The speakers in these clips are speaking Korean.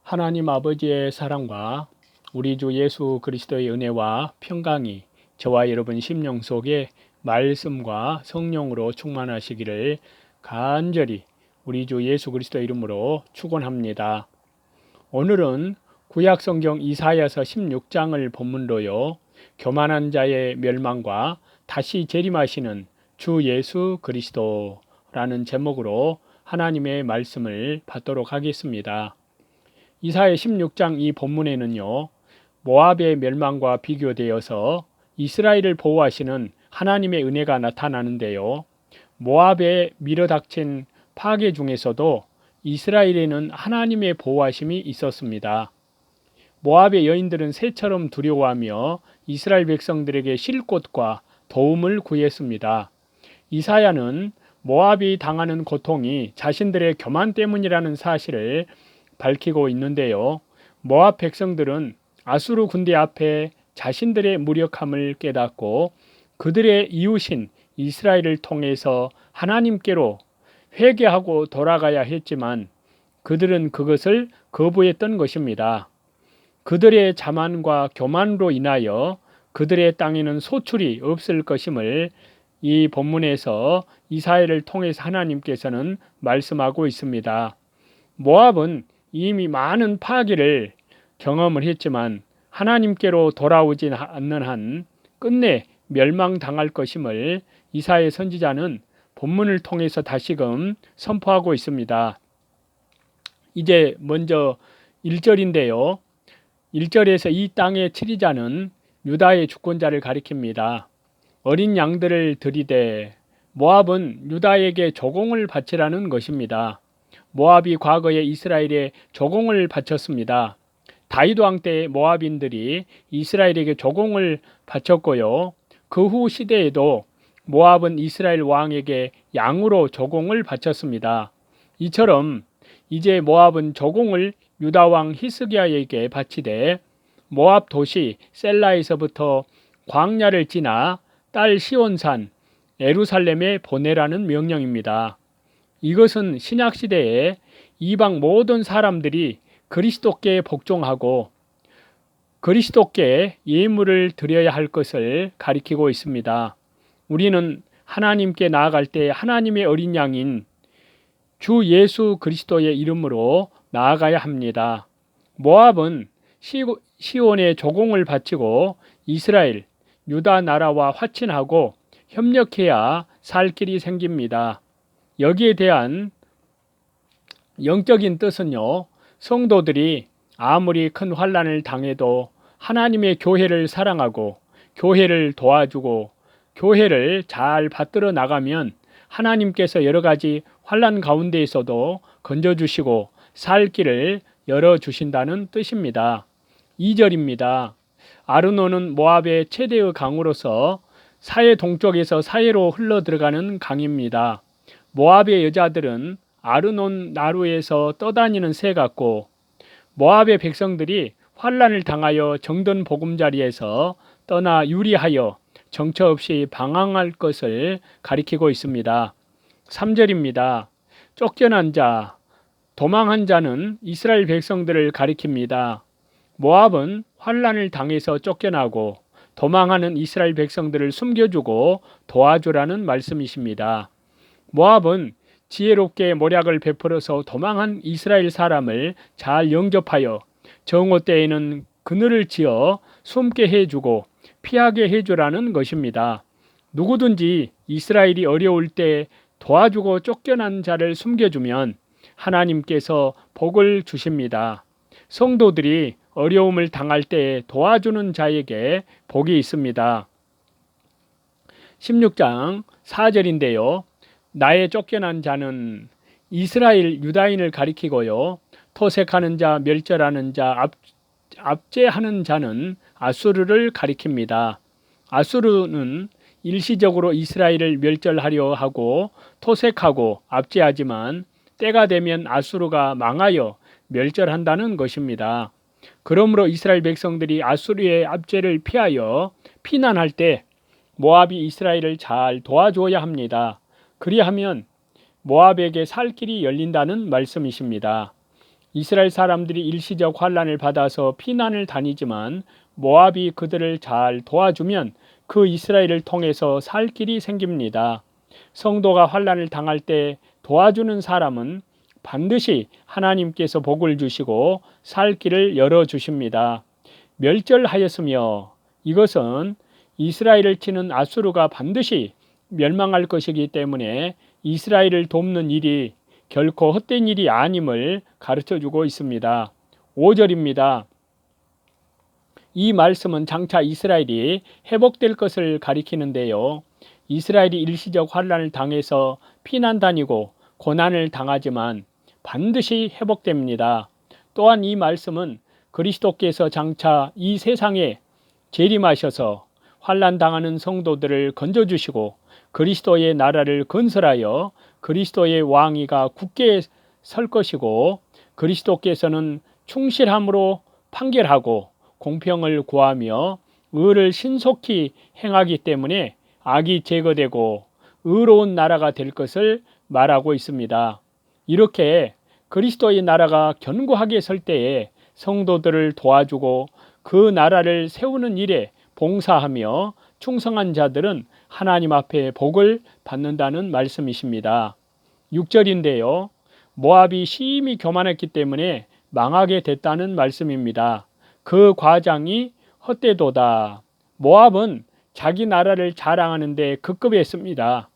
하나님 아버지의 사랑과 우리 주 예수 그리스도의 은혜와 평강이 저와 여러분 심령 속에 말씀과 성령으로 충만하시기를 간절히 우리 주 예수 그리스도의 이름으로 축원합니다. 오늘은 구약 성경 이사야서 16장을 본문로요. 교만한 자의 멸망과 다시 재림하시는 주 예수 그리스도라는 제목으로 하나님의 말씀을 받도록 하겠습니다. 이사야 16장 이 본문에는요, 모압의 멸망과 비교되어서 이스라엘을 보호하시는 하나님의 은혜가 나타나는데요. 모압에 밀어닥친 파괴 중에서도 이스라엘에는 하나님의 보호하심이 있었습니다. 모압의 여인들은 새처럼 두려워하며 이스라엘 백성들에게 쉴 곳과 도움을 구했습니다. 이사야는 모압이 당하는 고통이 자신들의 교만 때문이라는 사실을 밝히고 있는데요. 모압 백성들은 아수르 군대 앞에 자신들의 무력함을 깨닫고 그들의 이웃인 이스라엘을 통해서 하나님께로 회개하고 돌아가야 했지만 그들은 그것을 거부했던 것입니다. 그들의 자만과 교만으로 인하여 그들의 땅에는 소출이 없을 것임을 이 본문에서 이사야를 통해서 하나님께서는 말씀하고 있습니다. 모압은 이미 많은 파괴를 경험을 했지만 하나님께로 돌아오지 않는 한 끝내 멸망당할 것임을 이사야 선지자는 본문을 통해서 다시금 선포하고 있습니다. 이제 먼저 1절인데요. 1절에서 이 땅의 치리자는 유다의 주권자를 가리킵니다. 어린 양들을 들이되 모압은 유다에게 조공을 바치라는 것입니다. 모압이 과거에 이스라엘에 조공을 바쳤습니다. 다윗 왕 때 모압인들이 이스라엘에게 조공을 바쳤고요. 그 후 시대에도 모압은 이스라엘 왕에게 양으로 조공을 바쳤습니다. 이처럼 이제 모압은 조공을 유다 왕 히스기야에게 바치되 모압 도시 셀라에서부터 광야를 지나 딸 시온산 예루살렘에 보내라는 명령입니다. 이것은 신약시대에 이방 모든 사람들이 그리스도께 복종하고 그리스도께 예물을 드려야 할 것을 가리키고 있습니다. 우리는 하나님께 나아갈 때 하나님의 어린 양인 주 예수 그리스도의 이름으로 나아가야 합니다. 모압은 시온에 조공을 바치고 이스라엘, 유다 나라와 화친하고 협력해야 살 길이 생깁니다. 여기에 대한 영적인 뜻은요, 성도들이 아무리 큰 환난을 당해도 하나님의 교회를 사랑하고 교회를 도와주고 교회를 잘 받들어 나가면 하나님께서 여러 가지 환난 가운데에서도 건져주시고 살 길을 열어주신다는 뜻입니다. 2절입니다. 아르논은 모압의 최대의 강으로서 사해 동쪽에서 사해로 흘러 들어가는 강입니다. 모압의 여자들은 아르논 나루에서 떠다니는 새 같고 모압의 백성들이 환난을 당하여 정든 보금자리에서 떠나 유리하여 정처 없이 방황할 것을 가리키고 있습니다. 3절입니다. 쫓겨난 자, 도망한 자는 이스라엘 백성들을 가리킵니다. 모압은 환난을 당해서 쫓겨나고 도망하는 이스라엘 백성들을 숨겨주고 도와주라는 말씀이십니다. 모압은 지혜롭게 모략을 베풀어서 도망한 이스라엘 사람을 잘 영접하여 정오 때에는 그늘을 지어 숨게 해주고 피하게 해주라는 것입니다. 누구든지 이스라엘이 어려울 때 도와주고 쫓겨난 자를 숨겨주면 하나님께서 복을 주십니다. 성도들이 어려움을 당할 때 도와주는 자에게 복이 있습니다. 16장 4절인데요. 나의 쫓겨난 자는 이스라엘 유다인을 가리키고요. 토색하는 자, 멸절하는 자, 압제하는 자는 아수르를 가리킵니다. 아수르는 일시적으로 이스라엘을 멸절하려 하고 토색하고 압제하지만 때가 되면 아수르가 망하여 멸절한다는 것입니다. 그러므로 이스라엘 백성들이 아수르의 압제를 피하여 피난할 때 모압이 이스라엘을 잘 도와줘야 합니다. 그리하면 모압에게 살 길이 열린다는 말씀이십니다. 이스라엘 사람들이 일시적 환난을 받아서 피난을 다니지만 모압이 그들을 잘 도와주면 그 이스라엘을 통해서 살 길이 생깁니다. 성도가 환난을 당할 때 도와주는 사람은 반드시 하나님께서 복을 주시고 살 길을 열어주십니다. 멸절하였으며 이것은 이스라엘을 치는 아수르가 반드시 멸망할 것이기 때문에 이스라엘을 돕는 일이 결코 헛된 일이 아님을 가르쳐주고 있습니다. 5절입니다. 이 말씀은 장차 이스라엘이 회복될 것을 가리키는데요. 이스라엘이 일시적 환난을 당해서 피난 다니고 고난을 당하지만 반드시 회복됩니다. 또한 이 말씀은 그리스도께서 장차 이 세상에 재림하셔서 환난 당하는 성도들을 건져주시고 그리스도의 나라를 건설하여 그리스도의 왕위가 굳게 설 것이고 그리스도께서는 충실함으로 판결하고 공평을 구하며 의를 신속히 행하기 때문에 악이 제거되고 의로운 나라가 될 것을 말하고 있습니다. 이렇게 그리스도의 나라가 견고하게 설 때에 성도들을 도와주고 그 나라를 세우는 일에 봉사하며 충성한 자들은 하나님 앞에 복을 받는다는 말씀이십니다. 6절인데요. 모압이 심히 교만했기 때문에 망하게 됐다는 말씀입니다. 그 과장이 헛되도다. 모압은 자기 나라를 자랑하는데 급급했습니다.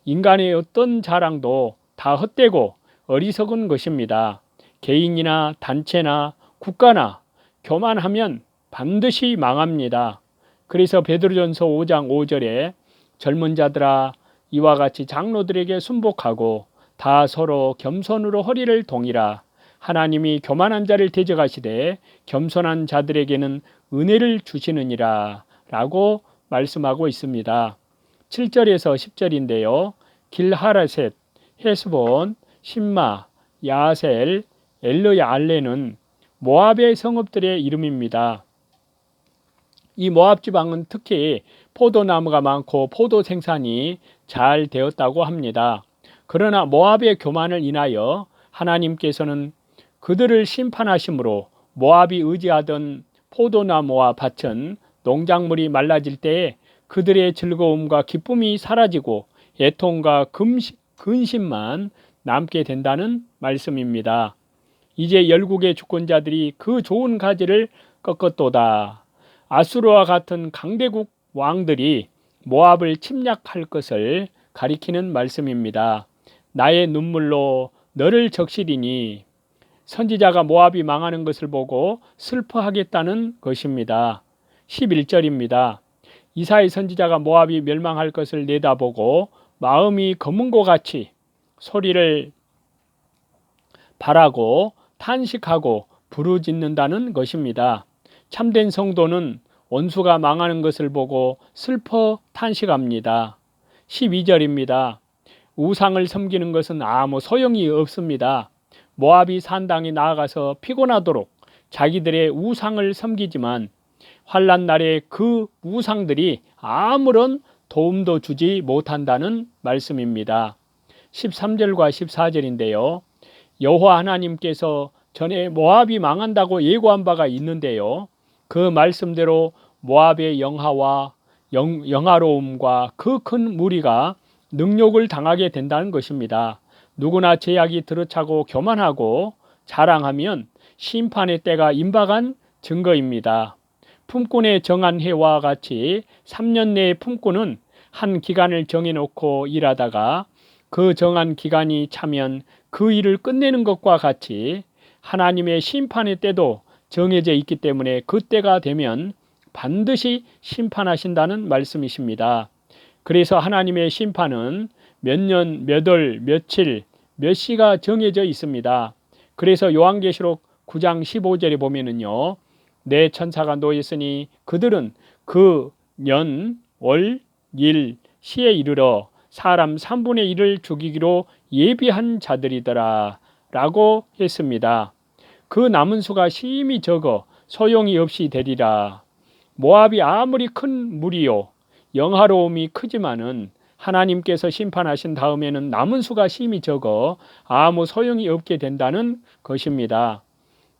인간의 어떤 자랑도 다 헛되고 어리석은 것입니다. 개인이나 단체나 국가나 교만하면 반드시 망합니다. 그래서 베드로전서 5장 5절에 젊은 자들아 이와 같이 장로들에게 순복하고 다 서로 겸손으로 허리를 동이라. 하나님이 교만한 자를 대적하시되 겸손한 자들에게는 은혜를 주시느니라 라고 말씀하고 있습니다. 7절에서 10절인데요. 길하라셋, 헤스본, 신마, 야셀, 엘르야알레는 모압의 성읍들의 이름입니다. 이 모압 지방은 특히 포도나무가 많고 포도 생산이 잘 되었다고 합니다. 그러나 모압의 교만을 인하여 하나님께서는 그들을 심판하심으로 모압이 의지하던 포도나무와 밭은 농작물이 말라질 때에 그들의 즐거움과 기쁨이 사라지고 애통과 근심만 남게 된다는 말씀입니다. 이제 열국의 주권자들이 그 좋은 가지를 꺾었도다. 아수르와 같은 강대국 왕들이 모압을 침략할 것을 가리키는 말씀입니다. 나의 눈물로 너를 적시리니 선지자가 모압이 망하는 것을 보고 슬퍼하겠다는 것입니다. 11절입니다. 이사야 선지자가 모압이 멸망할 것을 내다보고 마음이 검은 것 같이 소리를 바라고 탄식하고 부르짖는다는 것입니다. 참된 성도는 원수가 망하는 것을 보고 슬퍼 탄식합니다. 12절입니다. 우상을 섬기는 것은 아무 소용이 없습니다. 모압이 산당에 나아가서 피곤하도록 자기들의 우상을 섬기지만 환난 날에 그 우상들이 아무런 도움도 주지 못한다는 말씀입니다. 13절과 14절인데요. 여호와 하나님께서 전에 모압이 망한다고 예고한 바가 있는데요. 그 말씀대로 모압의 영화와 영화로움과 그 큰 무리가 능욕을 당하게 된다는 것입니다. 누구나 제약이 들어차고 교만하고 자랑하면 심판의 때가 임박한 증거입니다. 품꾼의 정한 해와 같이 3년 내에 품꾼은 한 기간을 정해놓고 일하다가 그 정한 기간이 차면 그 일을 끝내는 것과 같이 하나님의 심판의 때도 정해져 있기 때문에 그 때가 되면 반드시 심판하신다는 말씀이십니다. 그래서 하나님의 심판은 몇 년, 몇 월, 며칠, 몇 시가 정해져 있습니다. 그래서 요한계시록 9장 15절에 보면은요. 내 천사가 놓였으니 그들은 그 년, 월, 일, 시에 이르러 사람 3분의 1을 죽이기로 예비한 자들이더라 라고 했습니다. 그 남은 수가 심히 적어 소용이 없이 되리라. 모압이 아무리 큰 무리요 영화로움이 크지만은 하나님께서 심판하신 다음에는 남은 수가 심히 적어 아무 소용이 없게 된다는 것입니다.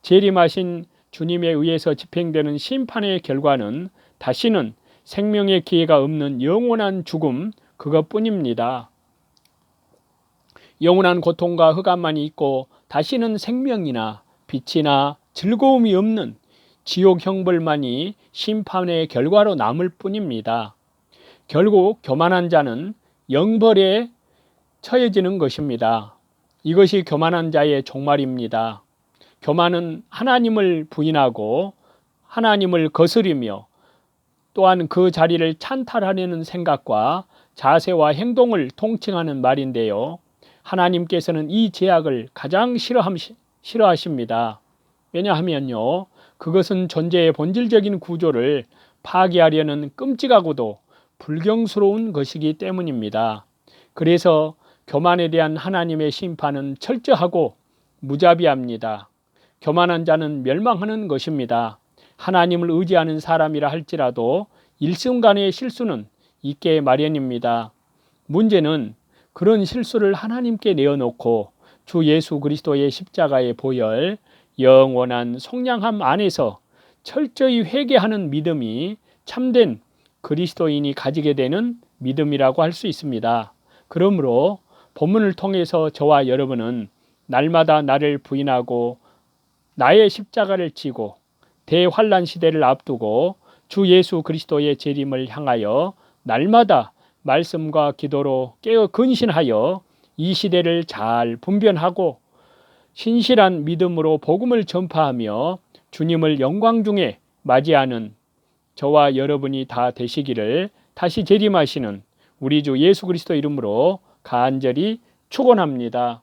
재림하신 주님에 의해서 집행되는 심판의 결과는 다시는 생명의 기회가 없는 영원한 죽음 그것뿐입니다. 영원한 고통과 흑암만이 있고 다시는 생명이나 빛이나 즐거움이 없는 지옥 형벌만이 심판의 결과로 남을 뿐입니다. 결국 교만한 자는 영벌에 처해지는 것입니다. 이것이 교만한 자의 종말입니다. 교만은 하나님을 부인하고 하나님을 거스리며 또한 그 자리를 찬탈하려는 생각과 자세와 행동을 통칭하는 말인데요. 하나님께서는 이 죄악을 가장 싫어하십니다. 왜냐하면요, 그것은 존재의 본질적인 구조를 파괴하려는 끔찍하고도 불경스러운 것이기 때문입니다. 그래서 교만에 대한 하나님의 심판은 철저하고 무자비합니다. 교만한 자는 멸망하는 것입니다. 하나님을 의지하는 사람이라 할지라도 일순간의 실수는 있게 마련입니다. 문제는 그런 실수를 하나님께 내어놓고 주 예수 그리스도의 십자가의 보혈, 영원한 속량함 안에서 철저히 회개하는 믿음이 참된 그리스도인이 가지게 되는 믿음이라고 할 수 있습니다. 그러므로 본문을 통해서 저와 여러분은 날마다 나를 부인하고 나의 십자가를 지고 대환란 시대를 앞두고 주 예수 그리스도의 재림을 향하여 날마다 말씀과 기도로 깨어 근신하여 이 시대를 잘 분별하고 신실한 믿음으로 복음을 전파하며 주님을 영광 중에 맞이하는 저와 여러분이 다 되시기를 다시 재림하시는 우리 주 예수 그리스도 이름으로 간절히 축원합니다.